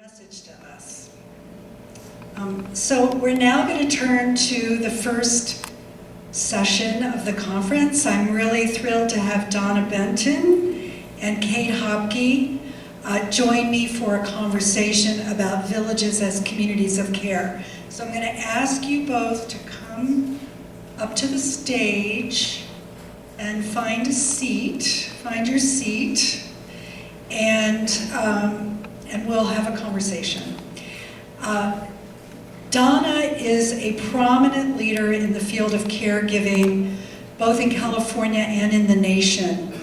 message to us. So we're now going to turn to the first session of the conference. I'm really thrilled to have Donna Benton and Kate Hoepke join me for a conversation about villages as communities of care. So I'm going to ask you both to come up to the stage and find a seat, find your seat, and we'll have a conversation. Donna is a prominent leader in the field of caregiving, both in California and in the nation.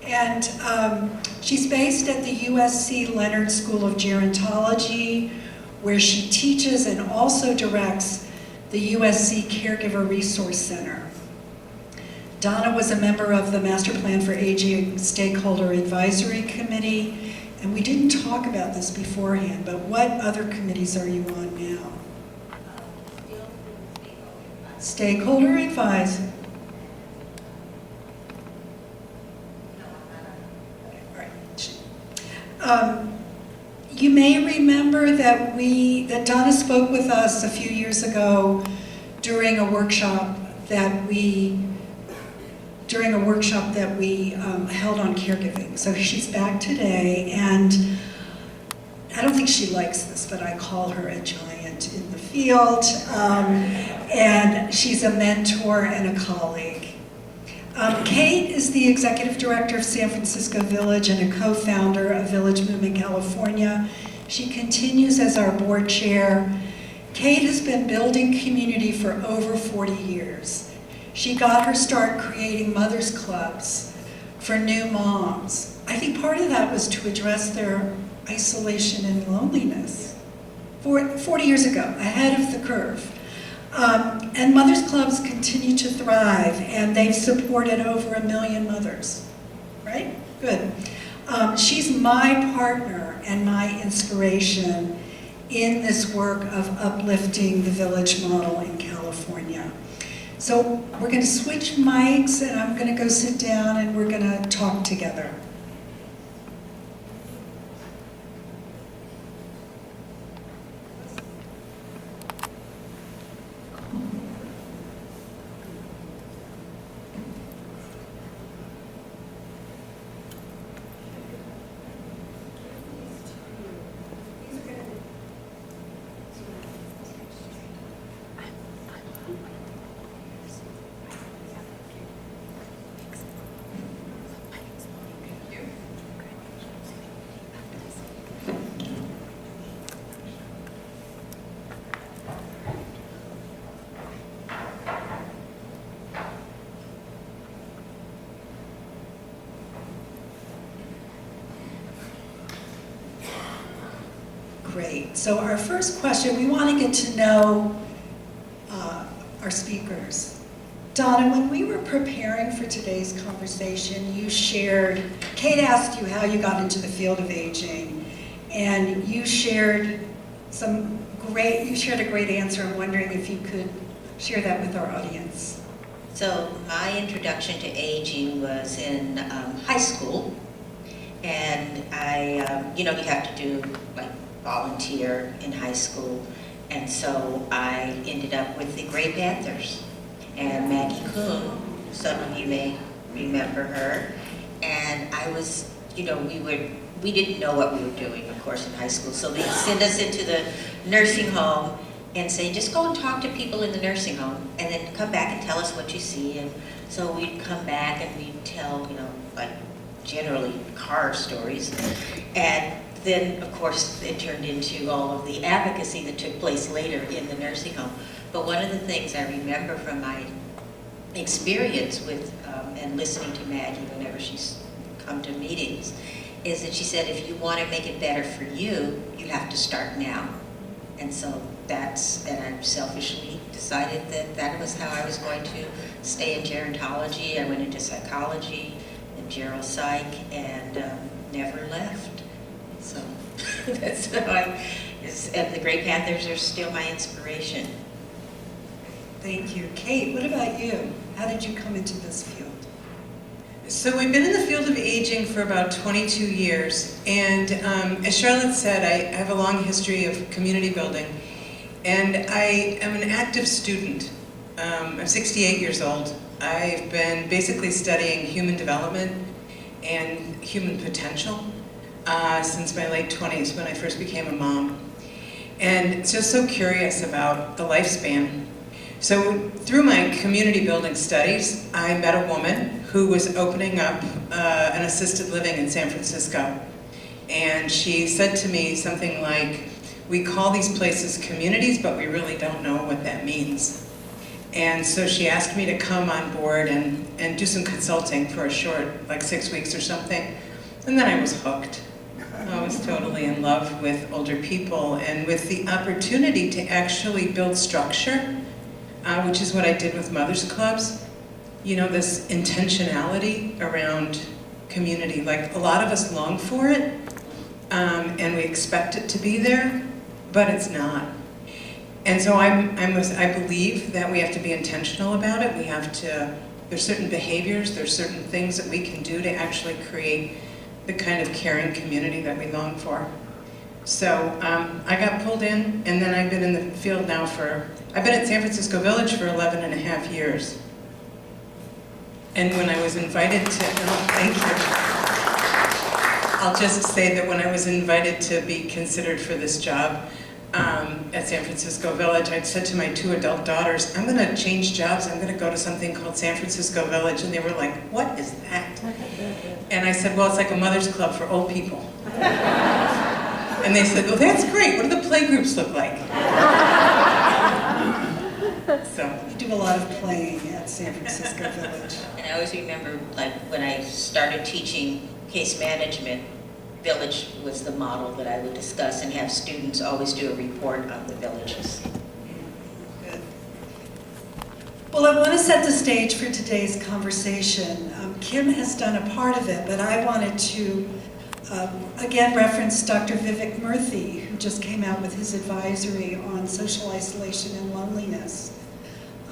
And she's based at the USC Leonard School of Gerontology, where she teaches and also directs the USC Caregiver Resource Center. Donna was a member of the Master Plan for Aging Stakeholder Advisory Committee, and we didn't talk about this beforehand, but what other committees are you on now? Stakeholder Advisory. You may remember that Donna spoke with us a few years ago during a workshop that we held on caregiving. So she's back today, and I don't think she likes this, but I call her a giant in the field, and she's a mentor and a colleague. Kate is the executive director of San Francisco Village and a co-founder of Village Movement California. She continues as our board chair. Kate has been building community for over 40 years. She got her start creating mothers clubs for new moms. I think part of that was to address their isolation and loneliness 40 years ago, ahead of the curve. And mothers clubs continue to thrive, and they've supported over 1 million mothers, right? Good. She's my partner and my inspiration in this work of uplifting the village model in California. So we're going to switch mics, and I'm going to go sit down, and we're going to talk together. Great. So our first question, we want to get to know our speakers. Donna, when we were preparing for today's conversation, Kate asked you how you got into the field of aging, and you shared a great answer. I'm wondering if you could share that with our audience. So my introduction to aging was in high school, and I, you have to do like volunteer in high school, and so I ended up with the Gray Panthers and Maggie Kuhn. Some of you may remember her, and I was, we didn't know what we were doing, of course, in high school, so they'd send us into the nursing home and say, just go and talk to people in the nursing home, and then come back and tell us what you see. And so we'd come back and we'd tell, like generally car stories, and then, of course, it turned into all of the advocacy that took place later in the nursing home. But one of the things I remember from my experience with and listening to Maggie whenever she's come to meetings is that she said, if you want to make it better for you, you have to start now. And so and I selfishly decided that was how I was going to stay in gerontology. I went into psychology and geropsych and never left. So that's how and the Gray Panthers are still my inspiration. Thank you. Kate, what about you? How did you come into this field? So we've been in the field of aging for about 22 years, and as Charlotte said, I have a long history of community building, and I am an active student. I'm 68 years old. I've been basically studying human development and human potential since my late 20s when I first became a mom. And just so curious about the lifespan. So through my community building studies, I met a woman who was opening up an assisted living in San Francisco. And she said to me something like, we call these places communities, but we really don't know what that means. And so she asked me to come on board and do some consulting for a short, like 6 weeks or something. And then I was hooked. I was totally in love with older people and with the opportunity to actually build structure, which is what I did with Mothers Clubs. You know, this intentionality around community. Like, a lot of us long for it, and we expect it to be there, but it's not. And so I believe that we have to be intentional about it. We have to, there's certain behaviors, there's certain things that we can do to actually create the kind of caring community that we long for. So I got pulled in, and then I've been in the field now I've been at San Francisco Village for 11 and a half years. And when I was invited to, thank you. I'll just say that when I was invited to be considered for this job at San Francisco Village, I said to my 2 adult daughters, I'm going to change jobs, I'm going to go to something called San Francisco Village. And they were like, what is that? And I said, well, it's like a mother's club for old people. And they said, well, that's great. What do the play groups look like? So We do a lot of playing at San Francisco Village. And I always remember, like, when I started teaching case management, Village was the model that I would discuss and have students always do a report on the villages. Good. Well, I want to set the stage for today's conversation. Kim has done a part of it, but I wanted to again reference Dr. Vivek Murthy, who just came out with his advisory on social isolation and loneliness.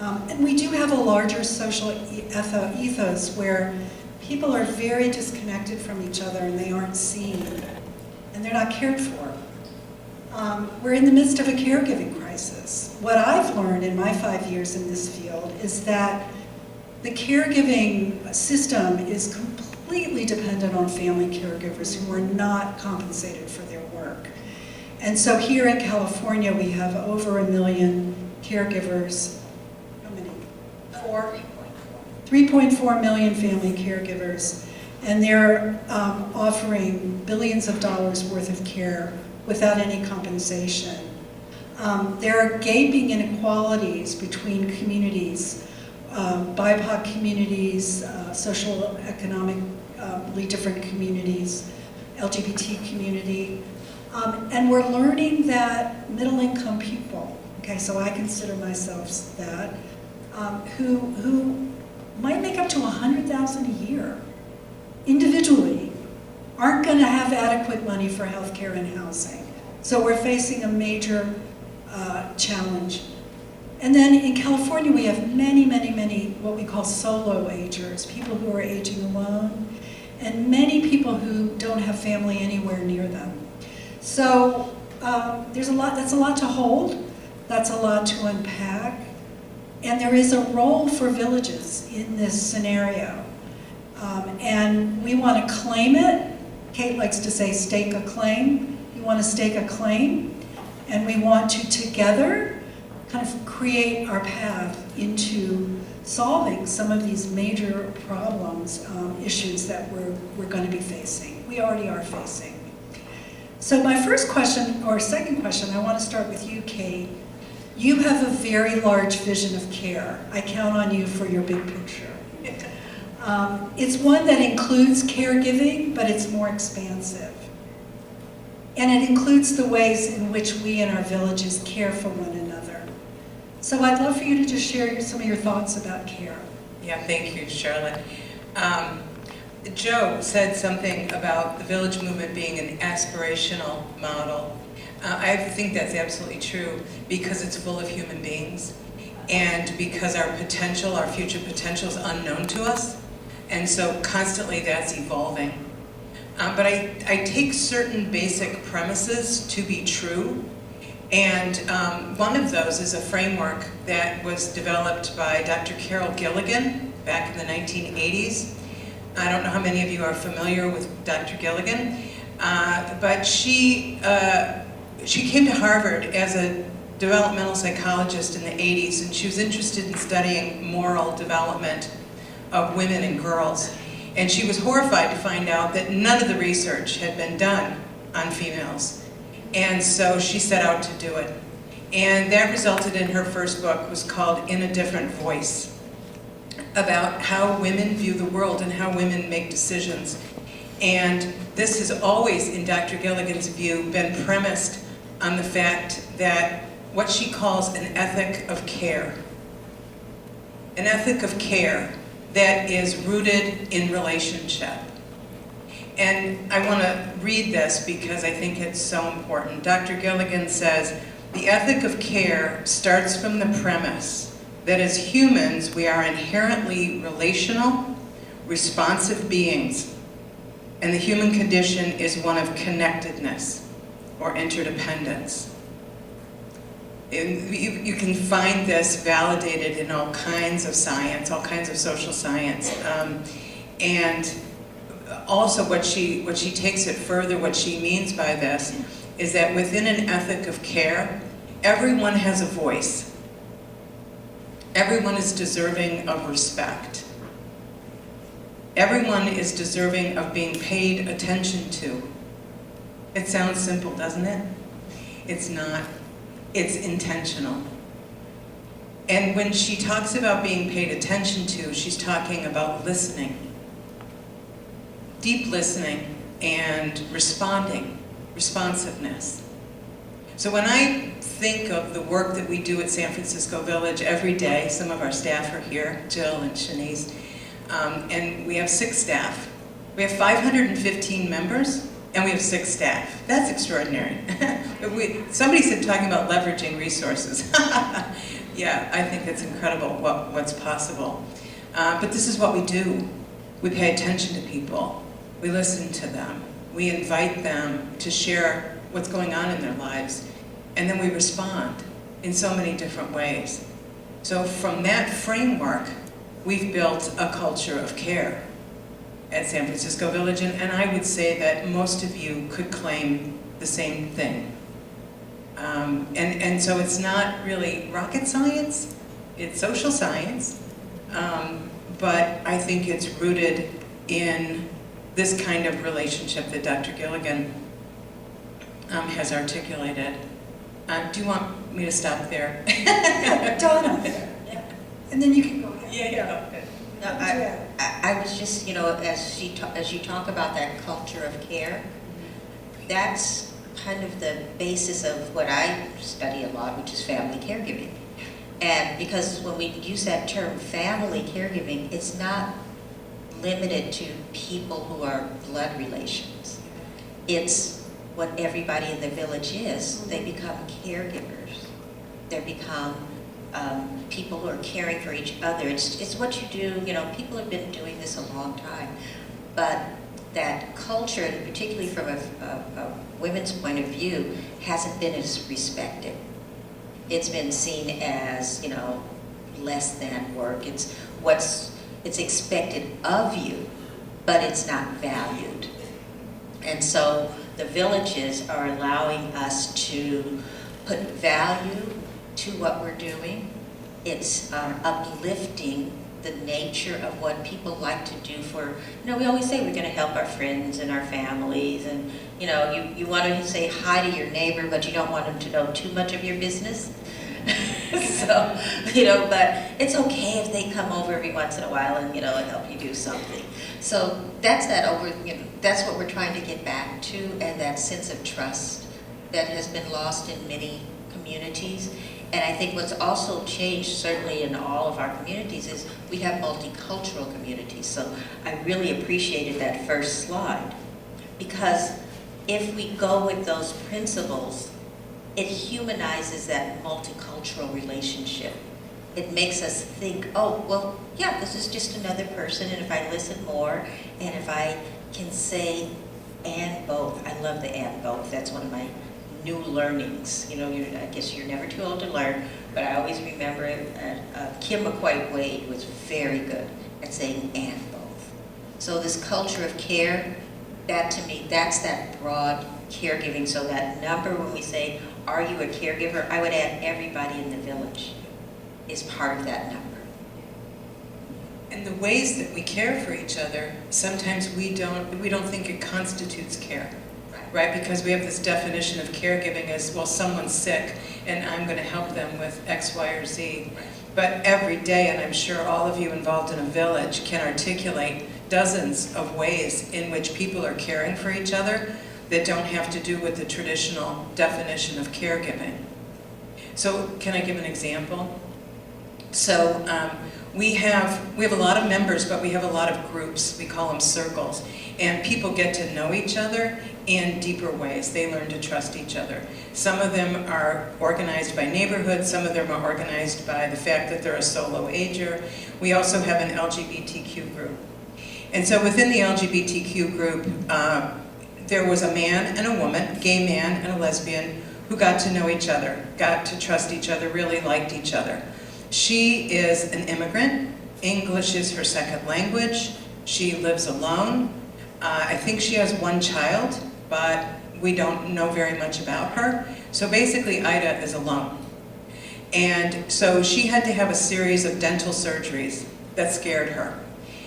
And we do have a larger social ethos where people are very disconnected from each other and they aren't seen and they're not cared for. We're in the midst of a caregiving crisis. What I've learned in my 5 years in this field is that the caregiving system is completely dependent on family caregivers who are not compensated for their work. And so here in California, we have over 1 million caregivers. How many? 3.4 million family caregivers, and they're offering billions of dollars worth of care without any compensation. There are gaping inequalities between communities, BIPOC communities, social economically different communities, LGBT community, and we're learning that middle-income people, okay, so I consider myself that, who might make up to $100,000 a year individually, aren't going to have adequate money for health care and housing. So we're facing a major challenge. And then in California, we have many what we call solo agers, people who are aging alone, and many people who don't have family anywhere near them. So that's a lot to hold, that's a lot to unpack. And there is a role for villages in this scenario. And we want to claim it. Kate likes to say stake a claim. We want to stake a claim. And we want to together kind of create our path into solving some of these major problems, issues that we're going to be facing. We already are facing. So my first question, or second question, I want to start with you, Kate. You have a very large vision of care. I count on you for your big picture. It's one that includes caregiving, but it's more expansive. And it includes the ways in which we in our villages care for one another. So I'd love for you to just share some of your thoughts about care. yeah, thank you, Charlotte. Joe said something about the village movement being an aspirational model. I think that's absolutely true because it's full of human beings and because our potential, our future potential is unknown to us. And so constantly that's evolving. But I take certain basic premises to be true. And one of those is a framework that was developed by Dr. Carol Gilligan back in the 1980s. I don't know how many of you are familiar with Dr. Gilligan, but she came to Harvard as a developmental psychologist in the 80s, and she was interested in studying moral development of women and girls. And she was horrified to find out that none of the research had been done on females. And so she set out to do it. And that resulted in her first book, was called In a Different Voice, about how women view the world and how women make decisions. And this has always, in Dr. Gilligan's view, been premised on the fact that what she calls an ethic of care. An ethic of care that is rooted in relationship. And I want to read this because I think it's so important. Dr. Gilligan says, the ethic of care starts from the premise that as humans, we are inherently relational, responsive beings, and the human condition is one of connectedness or interdependence. And you can find this validated in all kinds of science, all kinds of social science. And also what she takes it further, what she means by this, is that within an ethic of care, everyone has a voice. Everyone is deserving of respect. Everyone is deserving of being paid attention to. It sounds simple, doesn't it? It's not. It's intentional. And when she talks about being paid attention to, she's talking about listening. Deep listening and responding, responsiveness. So when I think of the work that we do at San Francisco Village every day, some of our staff are here, Jill and Shanice, and we have 6 staff. We have 515 members, and we have 6 staff. That's extraordinary. Somebody said talking about leveraging resources. Yeah, I think it's incredible what's possible. But this is what we do. We pay attention to people. We listen to them. We invite them to share what's going on in their lives. And then we respond in so many different ways. So from that framework, we've built a culture of care at San Francisco Village, and I would say that most of you could claim the same thing. And so it's not really rocket science, it's social science, but I think it's rooted in this kind of relationship that Dr. Gilligan has articulated. Do you want me to stop there? Yeah, Donna. And then you can go ahead. Yeah. No, I was just, as you talk about that culture of care, that's kind of the basis of what I study a lot, which is family caregiving. And because when we use that term family caregiving, it's not limited to people who are blood relations. It's what everybody in the village is. They become caregivers. They become people who are caring for each other. It's what you do. People have been doing this a long time, but that culture, and particularly from a women's point of view, hasn't been as respected. It's been seen as less than work. It's expected of you, but it's not valued. And so the villages are allowing us to put value to what we're doing. It's uplifting the nature of what people like to do for, we always say we're going to help our friends and our families, and you want to say hi to your neighbor, but you don't want them to know too much of your business. So, but it's okay if they come over every once in a while and, help you do something. So that's that's what we're trying to get back to, and that sense of trust that has been lost in many communities. And I think what's also changed, certainly in all of our communities, is we have multicultural communities. So I really appreciated that first slide, because if we go with those principles, it humanizes that multicultural relationship. it makes us think, oh, well, yeah, this is just another person, and if I listen more, and if I can say and both. I love the and both. That's one of my new learnings. You know, I guess you're never too old to learn, but I always remember it. Kim McQuaid-Wade was very good at saying and both. So this culture of care, that to me, that's that broad caregiving. So that number when we say, are you a caregiver? I would add everybody in the village is part of that number. And the ways that we care for each other, sometimes we don't think it constitutes care, right? Because we have this definition of caregiving as, well, someone's sick and I'm going to help them with X, Y, or Z. But every day, and I'm sure all of you involved in a village can articulate dozens of ways in which people are caring for each other that don't have to do with the traditional definition of caregiving. So can I give an example? So we have a lot of members, but we have a lot of groups. We call them circles. And people get to know each other in deeper ways. They learn to trust each other. Some of them are organized by neighborhood. Some of them are organized by the fact that they're a solo ager. We also have an LGBTQ group. And so within the LGBTQ group, there was a man and a woman, gay man and a lesbian, who got to know each other, got to trust each other, really liked each other. She is an immigrant. English is her second language. She lives alone. I think she has one child, but we don't know very much about her. So basically, Ida is alone. And so she had to have a series of dental surgeries that scared her.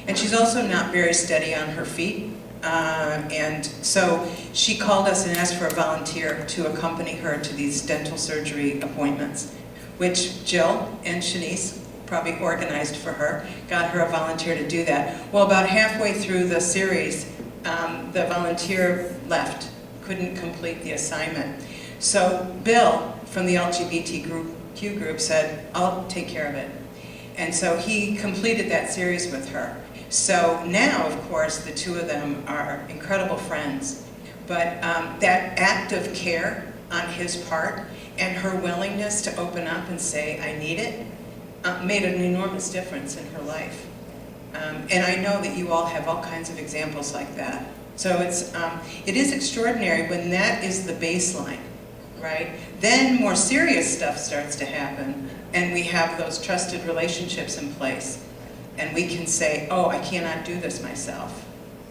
And she's also not very steady on her feet. And so she called us and asked for a volunteer to accompany her to these dental surgery appointments, which Jill and Shanice probably organized for her, got her a volunteer to do that. Well, about halfway through the series, the volunteer left, couldn't complete the assignment. So Bill from the LGBTQ group said, I'll take care of it. And so he completed that series with her. So now, of course, the two of them are incredible friends. But that act of care on his part and her willingness to open up and say, I need it, made an enormous difference in her life. And I know that you all have all kinds of examples like that. So it is extraordinary when that is the baseline, right? Then more serious stuff starts to happen, and we have those trusted relationships in place. And we can say, oh, I cannot do this myself.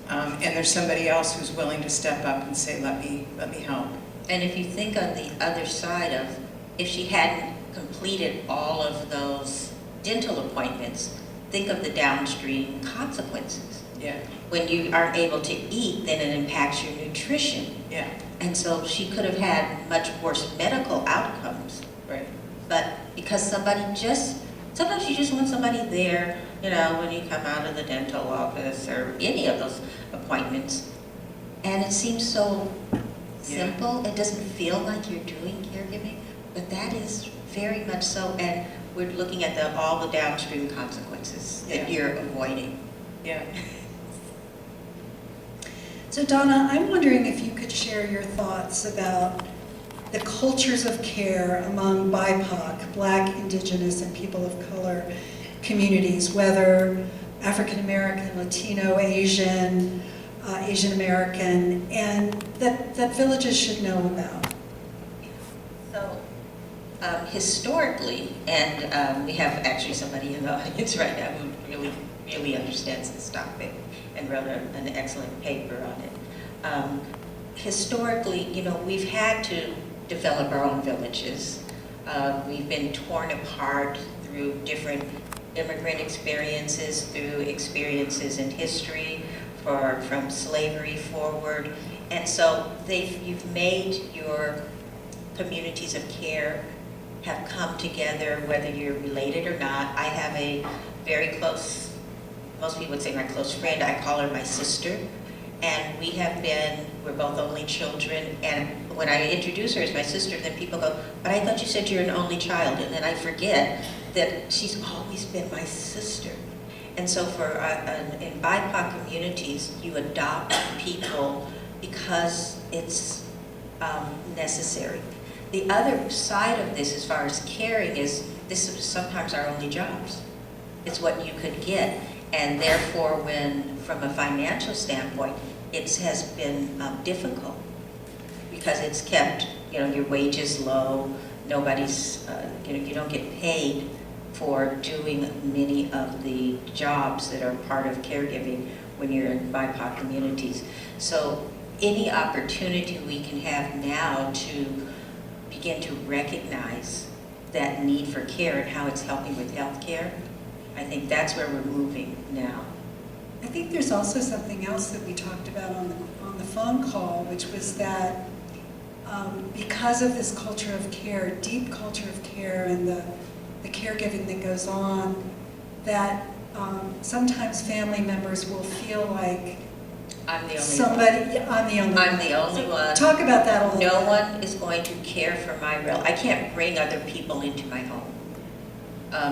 And there's somebody else who's willing to step up and say, let me help. And if you think on the other side of, if she hadn't completed all of those dental appointments, think of the downstream consequences. Yeah. When you aren't able to eat, then it impacts your nutrition. Yeah. And so she could have had much worse medical outcomes. Right. But because sometimes you just want somebody there, you know, when you come out of the dental office or any of those appointments. And it seems so simple. It doesn't feel like you're doing caregiving, but that is very much so. And we're looking at all the downstream consequences that you're avoiding. Yeah. So Donna, I'm wondering if you could share your thoughts about the cultures of care among BIPOC, Black, Indigenous, and people of color communities, whether African American, Latino, Asian, Asian American, and that villages should know about. So historically, and we have actually somebody in the audience right now who really understands this topic and wrote an excellent paper on it. Historically, you know, we've had to develop our own villages. We've been torn apart through different immigrant experiences, through experiences in history, from slavery forward. And so you've made your communities of care have come together, whether you're related or not. I have a very close, most people would say my close friend, I call her my sister. And we're both only children, and when I introduce her as my sister, then people go, but I thought you said you're an only child, and then I forget that she's always been my sister. And so in BIPOC communities, you adopt people because it's necessary. The other side of this, as far as caring, is this is sometimes our only jobs. It's what you could get. And therefore, when, from a financial standpoint, it has been difficult because it's kept, your wages low, nobody's, you don't get paid for doing many of the jobs that are part of caregiving when you're in BIPOC communities. So any opportunity we can have now to begin to recognize that need for care and how it's helping with health care, I think that's where we're moving now. I think there's also something else that we talked about on the phone call, which was that because of this culture of care, deep culture of care, and the caregiving that goes on, that sometimes family members will feel like I'm the only somebody, one. I'm the only I'm one. the only So one. talk about that a little bit. No one is going to care for my I can't bring other people into my home.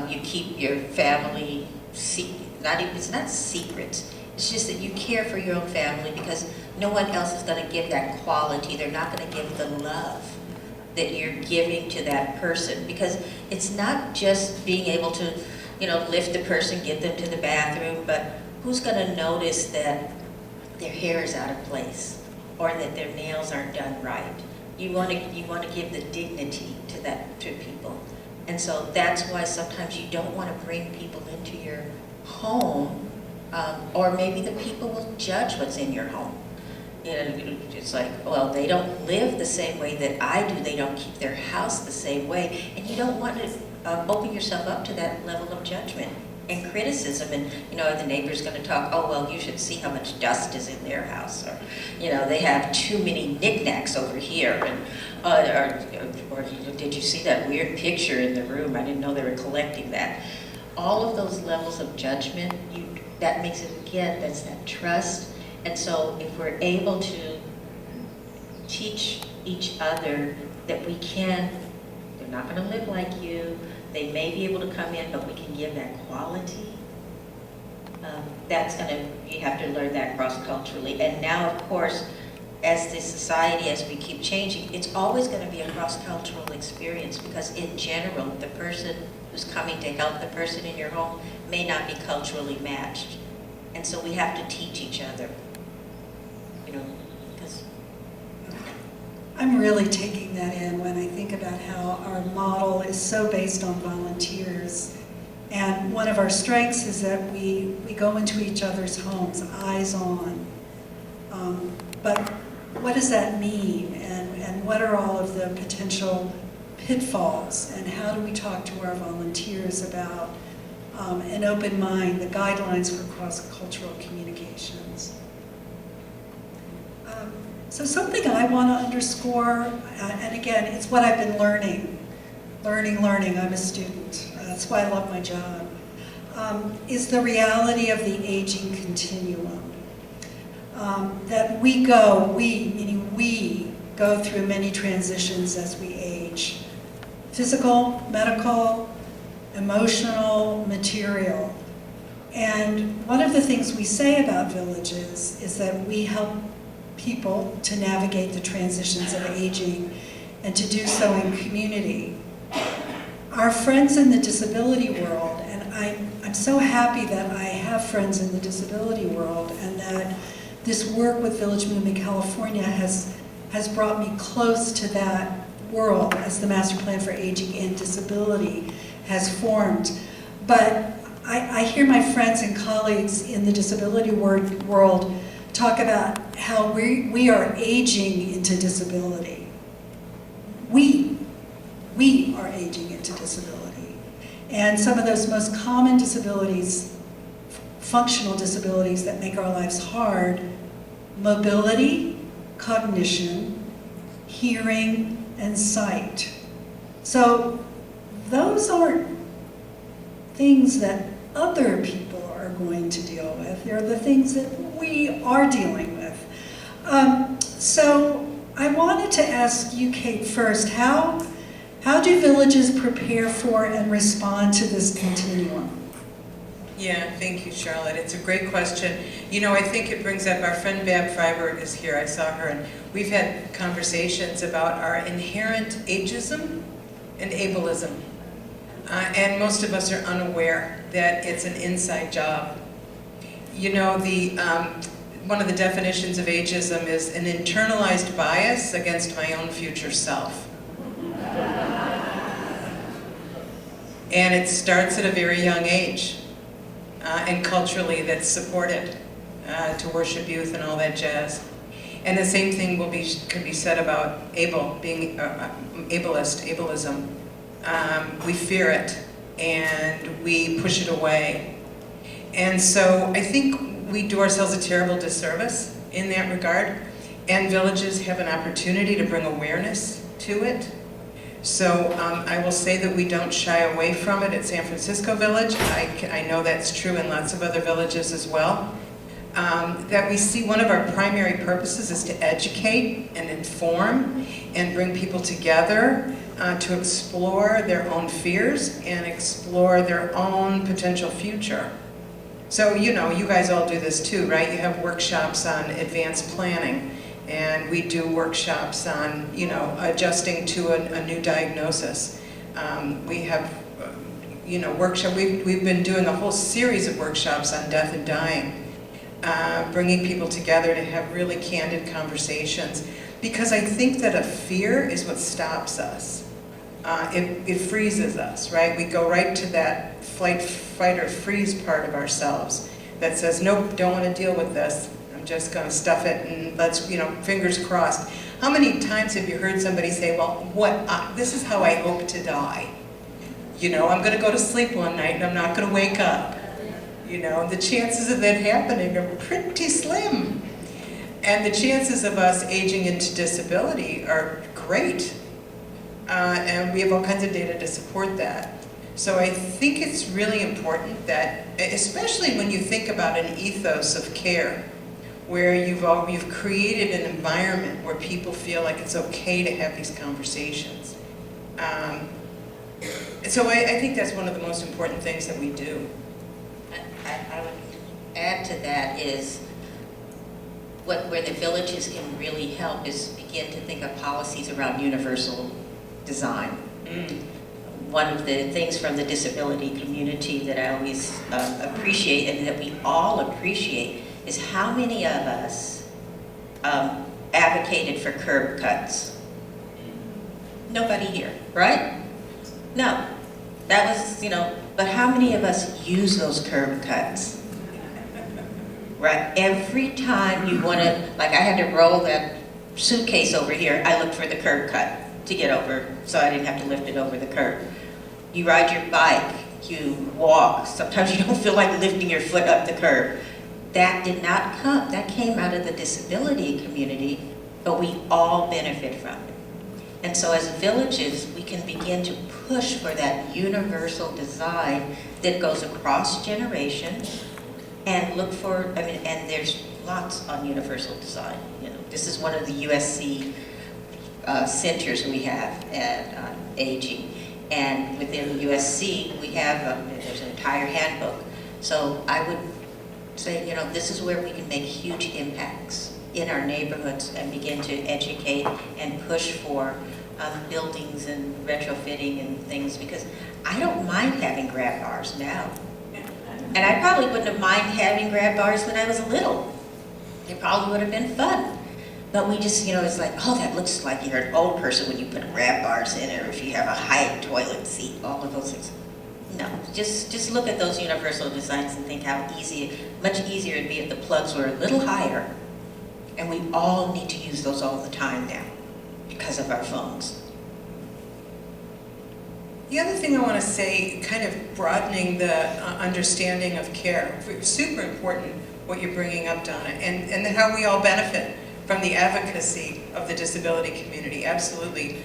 You keep your family secret. It's not secrets. It's just that you care for your own family because no one else is going to give that quality. They're not going to give the love that you're giving to that person, because it's not just being able to, lift the person, get them to the bathroom, but who's going to notice that their hair is out of place or that their nails aren't done right? You want to give the dignity to people. And so that's why sometimes you don't want to bring people into your home, or maybe the people will judge what's in your home. It's like, well, they don't live the same way that I do. They don't keep their house the same way. And you don't want to open yourself up to that level of judgment and criticism. And, the neighbor's going to talk, oh, well, you should see how much dust is in their house. Or, they have too many knickknacks over here. And, or did you see that weird picture in the room? I didn't know they were collecting that. All of those levels of judgment, that makes it, again, that's that trust. And so if we're able to teach each other that we can, they're not going to live like you, they may be able to come in, but we can give that quality, that's going to, you have to learn that cross-culturally. And now, of course, as the society, as we keep changing, it's always going to be a cross-cultural experience, because in general, the person who's coming to help the person in your home may not be culturally matched. And so we have to teach each other, because... I'm really taking that in when I think about how our model is so based on volunteers. And one of our strengths is that we go into each other's homes, eyes on. But what does that mean? And what are all of the potential pitfalls? And how do we talk to our volunteers about an open mind, the guidelines for cross-cultural communications? So something I want to underscore, and again, it's what I've been learning. I'm a student. That's why I love my job. Is the reality of the aging continuum. That we meaning we go through many transitions as we age. Physical, medical, emotional, material. And one of the things we say about villages is that we help people to navigate the transitions of aging and to do so in community. Our friends in the disability world, and I'm so happy that I have friends in the disability world, and that this work with Village Movement California has brought me close to that world as the Master Plan for Aging and Disability has formed. But I hear my friends and colleagues in the disability world talk about how we are aging into disability. We are aging into disability. And some of those most common disabilities, functional disabilities that make our lives hard, mobility, cognition, hearing, and sight. So those aren't things that other people are going to deal with. They're the things that we are dealing with. So I wanted to ask you, Kate, first, how do villages prepare for and respond to this continuum? Yeah, thank you, Charlotte. It's a great question. I think it brings up, our friend Bab Freiberg is here. I saw her, and we've had conversations about our inherent ageism and ableism. and most of us are unaware that it's an inside job. You know, one of the definitions of ageism is an internalized bias against my own future self. And it starts at a very young age, and culturally that's supported, to worship youth and all that jazz. And the same thing can be said about being ableism. We fear it, and we push it away. And so I think we do ourselves a terrible disservice in that regard, and villages have an opportunity to bring awareness to it. So I will say that we don't shy away from it at San Francisco Village. I know that's true in lots of other villages as well. That we see one of our primary purposes is to educate and inform and bring people together to explore their own fears and explore their own potential future. So, you know, you guys all do this too, right? You have workshops on advanced planning, and we do workshops on, you know, adjusting to a new diagnosis. We have, you know, we've been doing a whole series of workshops on death and dying. Bringing people together to have really candid conversations, because I think that a fear is what stops us. It freezes us, right? We go right to that flight, fight, or freeze part of ourselves that says, nope, don't want to deal with this. I'm just going to stuff it and let's, you know, fingers crossed. How many times have you heard somebody say, well, this is how I hope to die? You know, I'm going to go to sleep one night and I'm not going to wake up. You know, the chances of that happening are pretty slim. And the chances of us aging into disability are great. And we have all kinds of data to support that. So I think it's really important that, especially when you think about an ethos of care, where you've created an environment where people feel like it's okay to have these conversations. So I think that's one of the most important things that we do. I would add to that is where the villages can really help is begin to think of policies around universal design. One of the things from the disability community that I always appreciate, and that we all appreciate, is how many of us advocated for curb cuts. Nobody here, right? No. That was, you know, but how many of us use those curb cuts? Right? Every time you want to, like I had to roll that suitcase over here, I looked for the curb cut to get over, so I didn't have to lift it over the curb. You ride your bike, you walk, sometimes you don't feel like lifting your foot up the curb. That did not come, that came out of the disability community, but we all benefit from it. And so as villages, we can begin to push for that universal design that goes across generations and look for, and there's lots on universal design. You know, this is one of the USC centers we have at aging. And within USC, we have, there's an entire handbook. So I would say, you know, this is where we can make huge impacts in our neighborhoods and begin to educate and push for buildings and retrofitting and things, because I don't mind having grab bars now. And I probably wouldn't have minded having grab bars when I was little. It probably would have been fun. But we just, you know, it's like, oh, that looks like you're an old person when you put grab bars in it, or if you have a high toilet seat, all of those things. No, just look at those universal designs and think how much easier it'd be if the plugs were a little higher. And we all need to use those all the time now because of our phones. The other thing I want to say, kind of broadening the understanding of care, super important what you're bringing up, Donna, and then how we all benefit from the advocacy of the disability community, absolutely.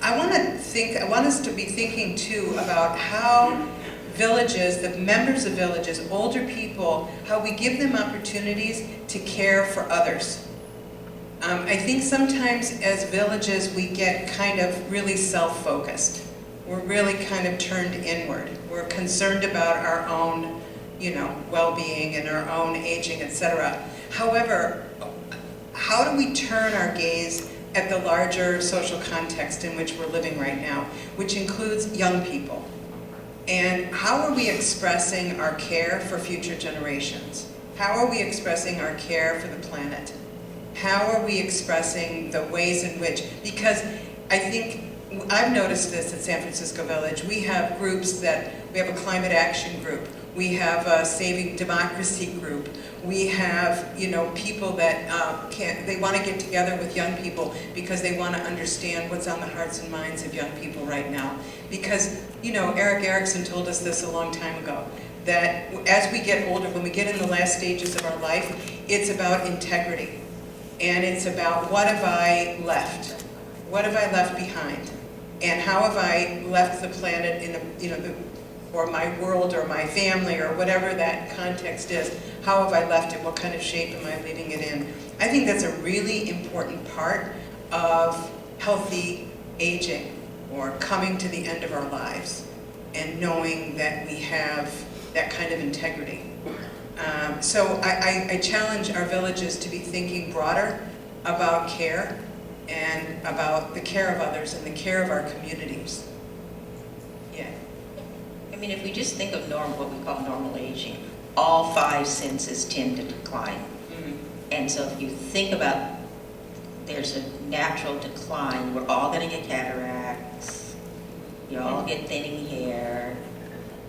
I want us to be thinking too about how villages, the members of villages, older people, how we give them opportunities to care for others. I think sometimes as villages we get kind of really self-focused. We're really kind of turned inward. We're concerned about our own, you know, well-being and our own aging, etc. However, how do we turn our gaze at the larger social context in which we're living right now, which includes young people? And how are we expressing our care for future generations? How are we expressing our care for the planet? How are we expressing the ways in which, because I think I've noticed this at San Francisco Village. We have groups that, we have a climate action group. We have a Saving Democracy group. We have, people that they want to get together with young people because they want to understand what's on the hearts and minds of young people right now. Because, Eric Erickson told us this a long time ago, that as we get older, when we get in the last stages of our life, it's about integrity. And it's about what have I left? What have I left behind? And how have I left the planet in or my world or my family or whatever that context is? How have I left it? What kind of shape am I leaving it in? I think that's a really important part of healthy aging or coming to the end of our lives and knowing that we have that kind of integrity. So I challenge our villages to be thinking broader about care and about the care of others and the care of our communities. Yeah. I mean, if we just think of what we call normal aging, all 5 senses tend to decline. Mm-hmm. And so if you think about, there's a natural decline. We're all going to get cataracts. You all get thinning hair.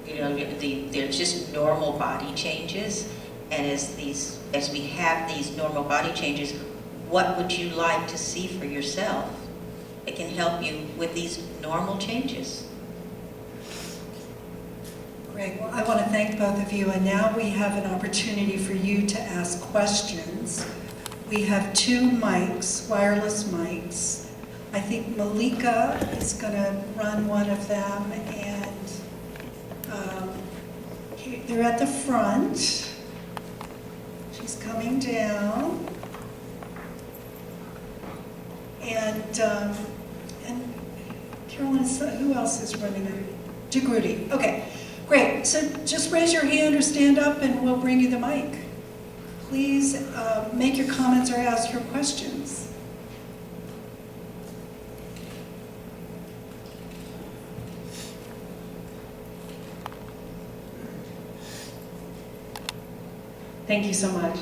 They're just normal body changes. And as we have these normal body changes, what would you like to see for yourself? It can help you with these normal changes. Great. Well, I want to thank both of you, and now we have an opportunity for you to ask questions. We have 2 mics, wireless mics. I think Malika is going to run one of them, and they're at the front. She's coming down. And Carolyn, who else is running it? DeGrudy. Okay, great. So just raise your hand or stand up and we'll bring you the mic. Please make your comments or ask your questions. Thank you so much.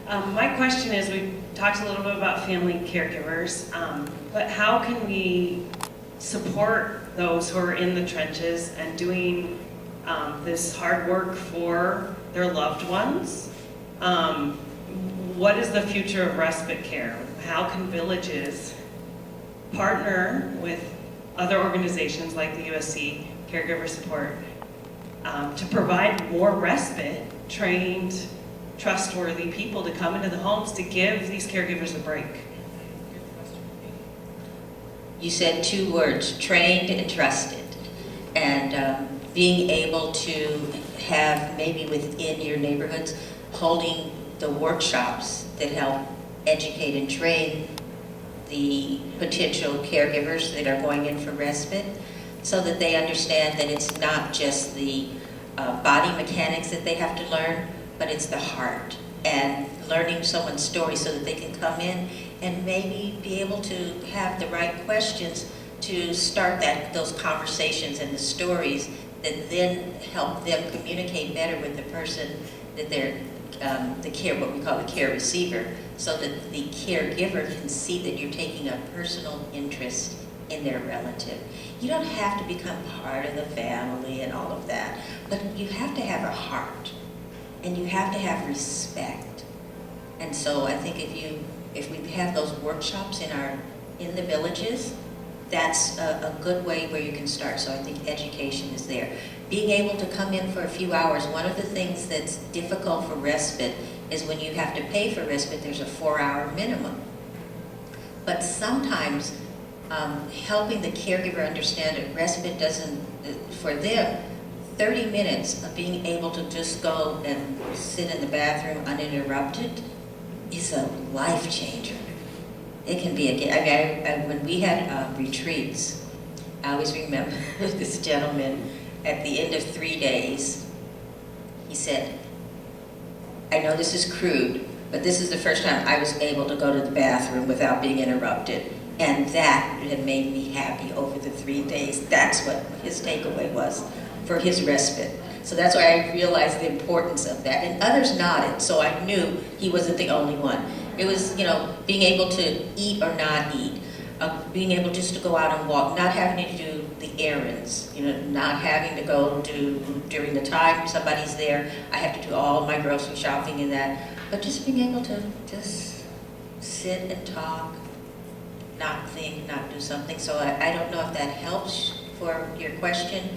My question is, we talked a little bit about family caregivers, but how can we support those who are in the trenches and doing this hard work for their loved ones? What is the future of respite care? How can villages partner with other organizations like the USC Caregiver Support to provide more respite, trained, trustworthy people to come into the homes to give these caregivers a break? You said 2 words, trained and trusted. And being able to have maybe within your neighborhoods, holding the workshops that help educate and train the potential caregivers that are going in for respite, so that they understand that it's not just the body mechanics that they have to learn, but it's the heart, and learning someone's story so that they can come in and maybe be able to have the right questions to start those conversations and the stories that then help them communicate better with the person that they're, what we call the care receiver, so that the caregiver can see that you're taking a personal interest in their relative. You don't have to become part of the family and all of that, but you have to have a heart. And you have to have respect. And so I think if we have those workshops in the villages, that's a good way where you can start. So I think education is there. Being able to come in for a few hours. One of the things that's difficult for respite is when you have to pay for respite, there's a 4-hour minimum. But sometimes helping the caregiver understand that respite doesn't, for them, 30 minutes of being able to just go and sit in the bathroom uninterrupted is a life changer. It can be when we had retreats, I always remember this gentleman at the end of 3 days, he said, I know this is crude, but this is the first time I was able to go to the bathroom without being interrupted. And that had made me happy over the 3 days. That's what his takeaway was for his respite. So that's why I realized the importance of that. And others nodded, so I knew he wasn't the only one. It was, being able to eat or not eat, being able just to go out and walk, not having to do the errands, not having to go during the time somebody's there, I have to do all my grocery shopping and that, but just being able to just sit and talk, not think, not do something. So I don't know if that helps for your question,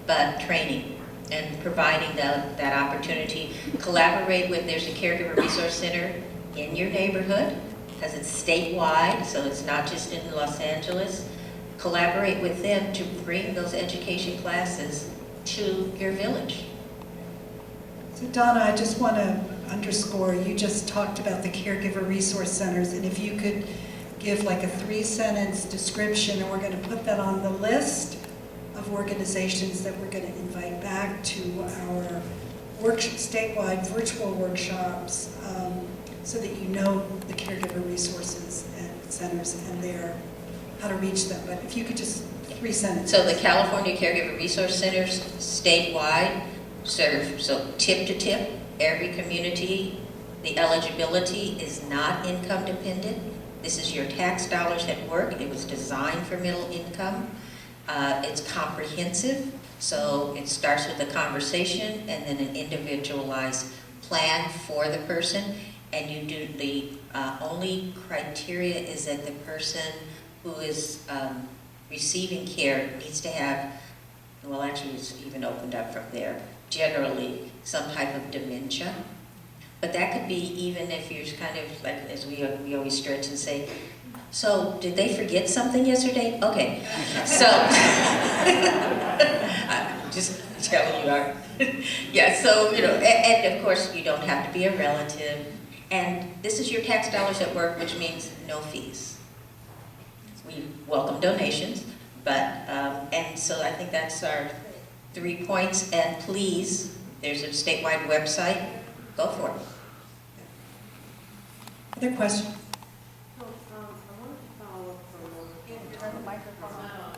but training and providing that opportunity. Collaborate with, there's a Caregiver Resource Center in your neighborhood, because it's statewide, so it's not just in Los Angeles. Collaborate with them to bring those education classes to your village. So Donna, I just want to underscore, you just talked about the Caregiver Resource Centers, and if you could give like a 3-sentence description, and we're going to put that on the list of organizations that we're going to invite back to our statewide virtual workshops, so that you know the caregiver resources and centers and how to reach them. But if you could just 3 sentences. So the California Caregiver Resource Centers statewide serve, so tip to tip, every community. The eligibility is not income dependent. This is your tax dollars at work. It was designed for middle income. It's comprehensive, so it starts with a conversation and then an individualized plan for the person. And you do the only criteria is that the person who is receiving care needs to have, well, actually it's even opened up from there, generally some type of dementia. But that could be even if you're kind of like, as we always stretch and say, so did they forget something yesterday? Okay, so I'm just telling you, yeah, so, and of course you don't have to be a relative. And this is your tax dollars at work, which means no fees. We welcome donations, but, and so I think that's our 3 points. And please, there's a statewide website, go for it. Other questions? I wanted to follow up from Turn the microphone on.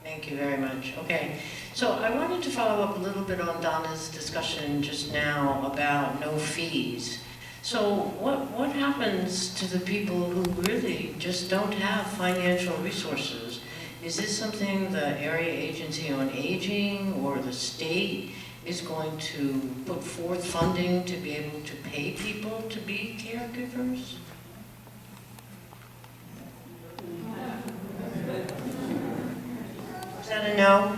Thank you very much. Okay, so I wanted to follow up a little bit on Donna's discussion just now about no fees. So what happens to the people who really just don't have financial resources? Is this something the Area Agency on Aging or the state is going to put forth funding to be able to pay people to be caregivers? Is that a no?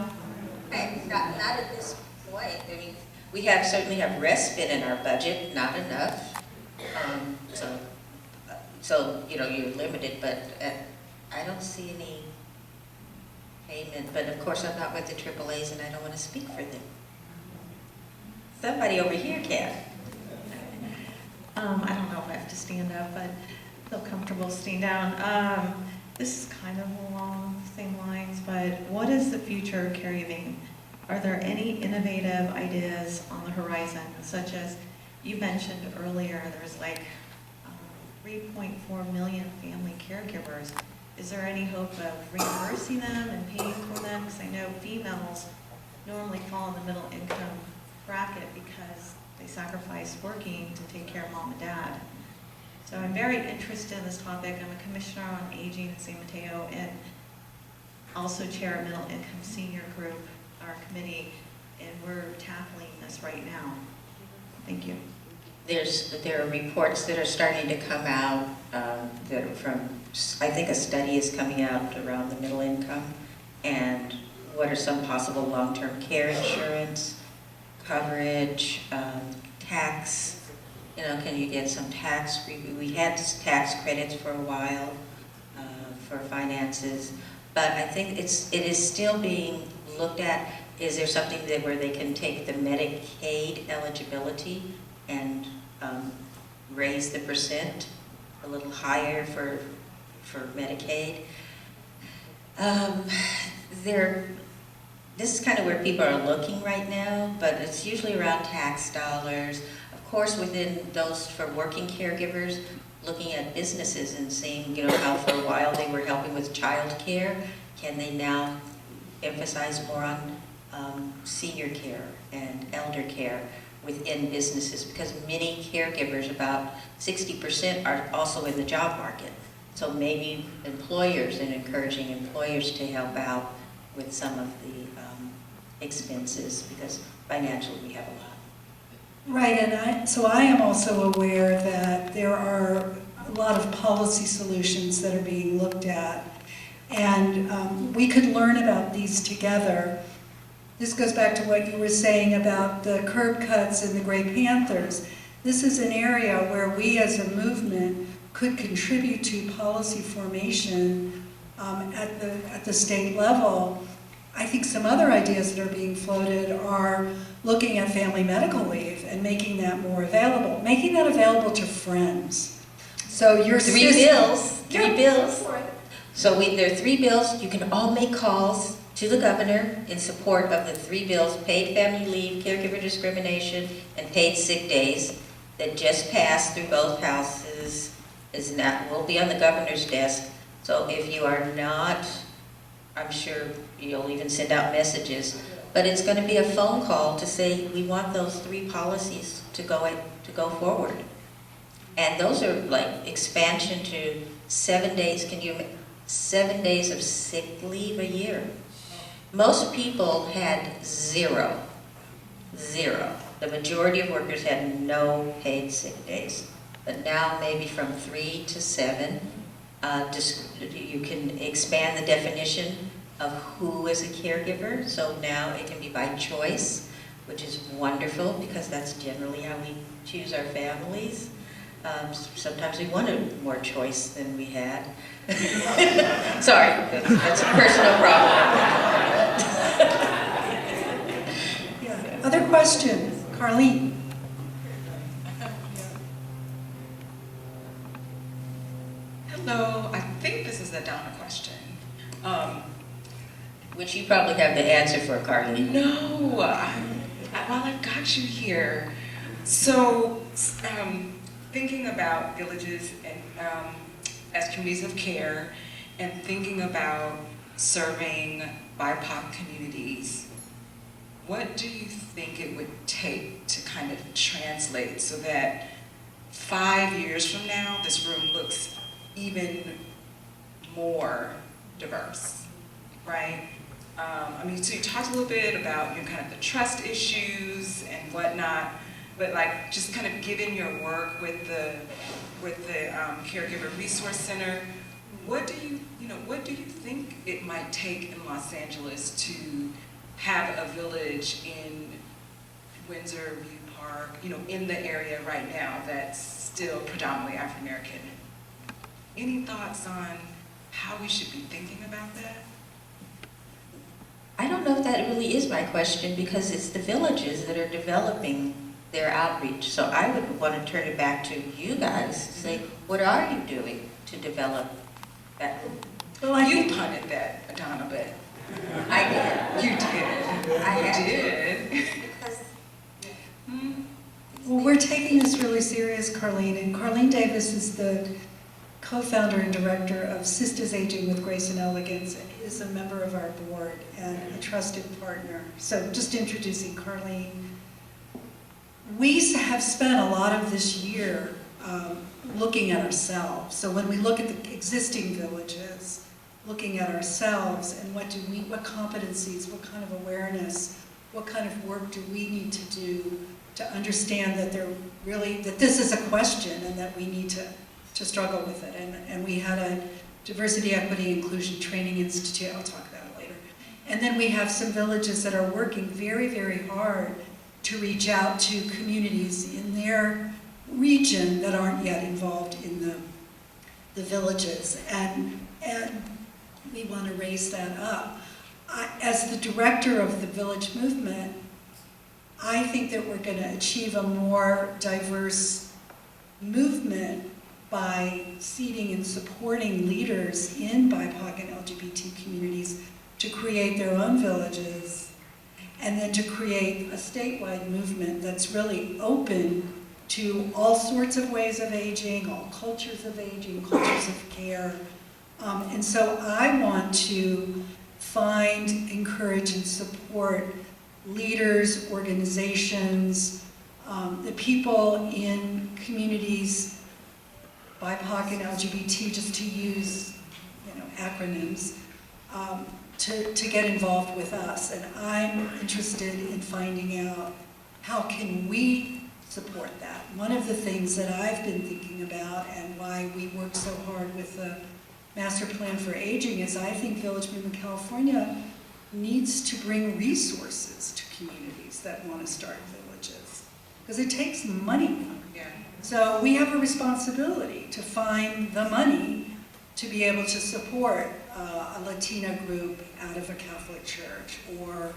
Not at this point. I mean, we certainly have respite in our budget, not enough. So you're limited, but I don't see any payment. But of course, I'm not with the AAAs, and I don't want to speak for them. Somebody over here can. I don't know if I have to stand up, but I feel comfortable staying down. This is kind of along the same lines, but what is the future of caregiving? Are there any innovative ideas on the horizon, such as you mentioned earlier, there's like 3.4 million family caregivers. Is there any hope of reimbursing them and paying for them? Because I know females normally fall in the middle income bracket because they sacrifice working to take care of mom and dad. So I'm very interested in this topic. I'm a commissioner on aging in San Mateo and also chair a middle income senior group, our committee, and we're tackling this right now. Thank you. There are reports that are starting to come out that are from, I think a study is coming out around the middle income and what are some possible long-term care insurance, coverage, tax, can you get some tax, we had tax credits for a while for finances, but I think it is still being looked at. Is there something where they can take the Medicaid eligibility and raise the percent a little higher for this is kind of where people are looking right now, but it's usually around tax dollars. Of course, within those for working caregivers, looking at businesses and seeing, how for a while they were helping with child care. Can they now emphasize more on senior care and elder care within businesses? Because many caregivers, about 60%, are also in the job market. So maybe employers, and encouraging employers to help out with some of the expenses, because financially we have a lot. Right, and so I am also aware that there are a lot of policy solutions that are being looked at, and we could learn about these together. This goes back to what you were saying about the curb cuts and the Gray Panthers. This is an area where we as a movement could contribute to policy formation at the state level. I think some other ideas that are being floated are looking at family medical leave and making that more available, making that available to friends. So your Three bills. Go for it. So there are 3 bills. You can all make calls to the governor in support of the 3 bills: paid family leave, caregiver discrimination, and paid sick days, that just passed through both houses. Will be on the governor's desk. So if you are not, I'm sure you'll even send out messages, but it's going to be a phone call to say we want those 3 policies to go forward. And those are like expansion to 7 days. 7 days of sick leave a year? Most people had 0. The majority of workers had no paid sick days. But now maybe from 3 to 7, you can expand the definition of who is a caregiver. So now it can be by choice, which is wonderful, because that's generally how we choose our families. Sometimes we wanted more choice than we had. Sorry, that's a personal problem. Yeah. Other questions? Carlene? Hello, I think this is a Donna question. Which you probably have the answer for, Carly. No, well, I've got you here. So, thinking about villages and as communities of care, and thinking about serving BIPOC communities, what do you think it would take to kind of translate so that 5 years from now, this room looks even more diverse, right? So you talked a little bit about kind of the trust issues and whatnot, but like just kind of given your work with the Caregiver Resource Center, what do you think it might take in Los Angeles to have a village in Windsor, View Park, in the area right now that's still predominantly African American? Any thoughts on how we should be thinking about that? I don't know if that really is my question, because it's the villages that are developing their outreach. So I would want to turn it back to you guys to say, what are you doing to develop that? Well, You punted that, Donna, but I did. you did. I You did. Because Well, we're taking this really serious, Carlene, and Carlene Davis is the co-founder and director of Sisters Aging with Grace and Elegance, and is a member of our board and a trusted partner. So just introducing Carlene. We have spent a lot of this year looking at ourselves. So when we look at the existing villages, looking at ourselves and what competencies, what kind of awareness, what kind of work do we need to do to understand that that this is a question and that we need to struggle with it. And we had a Diversity, Equity, Inclusion Training Institute. I'll talk about it later. And then we have some villages that are working very, very hard to reach out to communities in their region that aren't yet involved in the villages. And we want to raise that up. As the director of the Village Movement, I think that we're going to achieve a more diverse movement by seeding and supporting leaders in BIPOC and LGBT communities to create their own villages and then to create a statewide movement that's really open to all sorts of ways of aging, all cultures of aging, cultures of care. And so I want to find, encourage, and support leaders, organizations, the people in communities, BIPOC and LGBT, just to use, acronyms, to get involved with us. And I'm interested in finding out how can we support that. One of the things that I've been thinking about and why we work so hard with the Master Plan for Aging is I think Village Movement California needs to bring resources to communities that want to start villages, because it takes money. Yeah. So we have a responsibility to find the money to be able to support a Latina group out of a Catholic church, or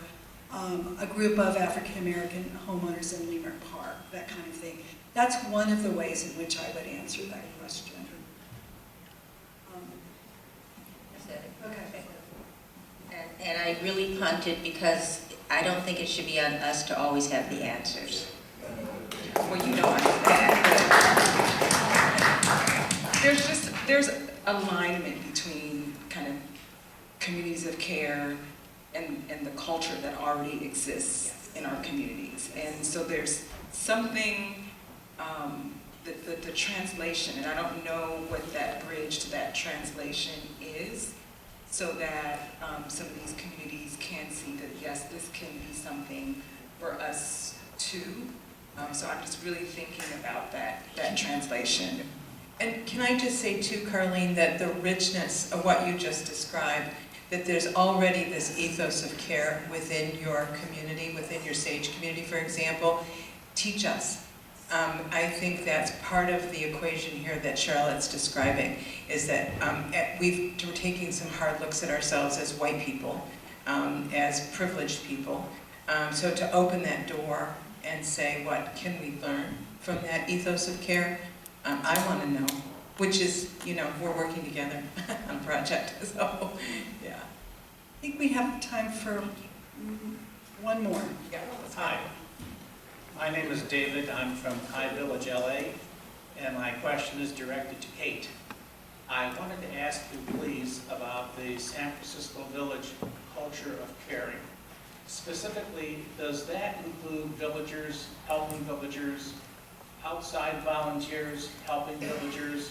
a group of African American homeowners in Leimert Park, that kind of thing. That's one of the ways in which I would answer that question. Okay. And I really punted because I don't think it should be on us to always have the answers. Well, there's alignment between kind of communities of care and the culture that already exists in our communities. And so there's something, the translation, and I don't know what that bridge to that translation is, so that some of these communities can see that, yes, this can be something for us too. So I'm just really thinking about that translation. And can I just say too, Carlene, that the richness of what you just described, that there's already this ethos of care within your community, within your SAGE community, for example. Teach us. I think that's part of the equation here that Charlotte's describing, is that we're taking some hard looks at ourselves as white people, as privileged people. So to open that door and say, what can we learn from that ethos of care? I want to know, which is, we're working together on a project, so, yeah. I think we have time for one more. Yeah. Hi, my name is David. I'm from High Village, LA, and my question is directed to Kate. I wanted to ask you, please, about the San Francisco Village culture of caring. Specifically, does that include villagers helping villagers, outside volunteers helping villagers,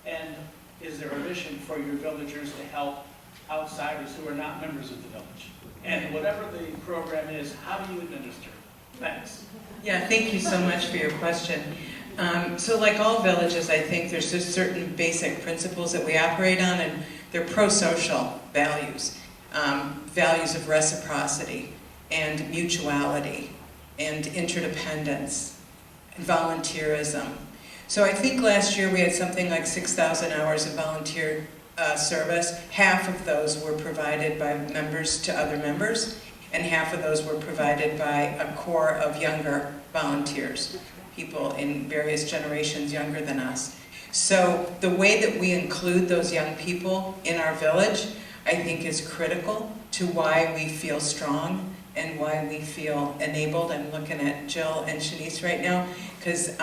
and is there a mission for your villagers to help outsiders who are not members of the village? And whatever the program is, how do you administer it? Thanks. Yeah, thank you so much for your question. So like all villages, I think there's just certain basic principles that we operate on, and they're pro-social values. Values of reciprocity and mutuality and interdependence and volunteerism. So I think last year we had something like 6,000 hours of volunteer service. Half of those were provided by members to other members, and half of those were provided by a core of younger volunteers, people in various generations younger than us. So the way that we include those young people in our village, I think, is critical to why we feel strong and why we feel enabled. I'm looking at Jill and Shanice right now, because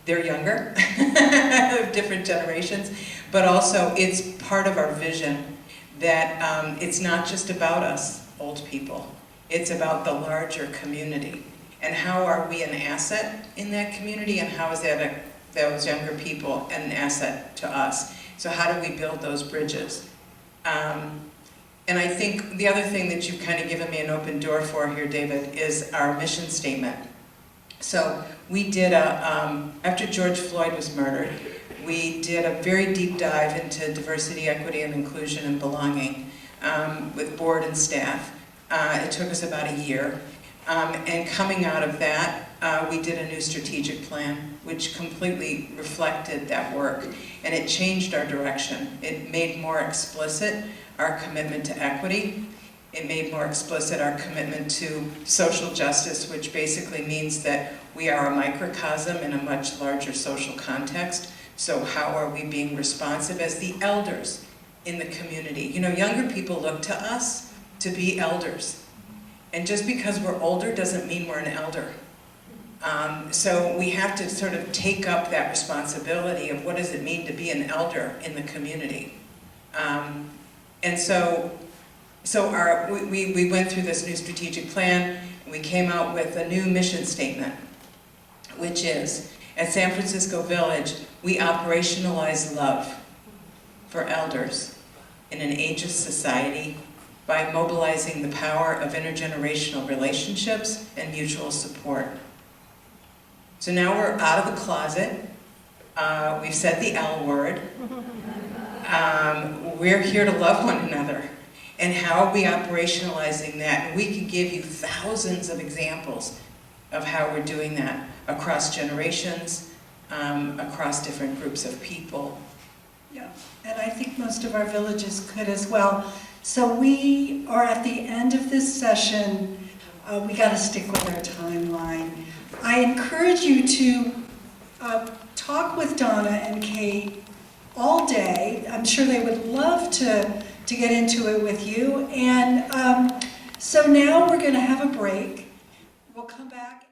they're younger, of different generations, but also it's part of our vision that it's not just about us, old people. It's about the larger community. And how are we an asset in that community, and how is that those younger people an asset to us? So how do we build those bridges? And I think the other thing that you've kind of given me an open door for here, David, is our mission statement. So we did after George Floyd was murdered, we did a very deep dive into diversity, equity, and inclusion and belonging with board and staff. It took us about a year. And coming out of that, we did a new strategic plan, which completely reflected that work. And it changed our direction. It made more explicit our commitment to equity. It made more explicit our commitment to social justice, which basically means that we are a microcosm in a much larger social context. So how are we being responsive as the elders in the community? You know, younger people look to us to be elders. And just because we're older doesn't mean we're an elder. So we have to sort of take up that responsibility of what does it mean to be an elder in the community. And so we went through this new strategic plan, and we came out with a new mission statement, which is, at San Francisco Village, we operationalize love for elders in an ageist society by mobilizing the power of intergenerational relationships and mutual support. So now we're out of the closet. We've said the L word. We're here to love one another. And how are we operationalizing that? And we can give you thousands of examples of how we're doing that across generations, across different groups of people. Yeah, and I think most of our villages could as well. So we are at the end of this session. We got to stick with our timeline. I encourage you to talk with Donna and Kate all day. I'm sure they would love to get into it with you. And so now we're going to have a break. We'll come back.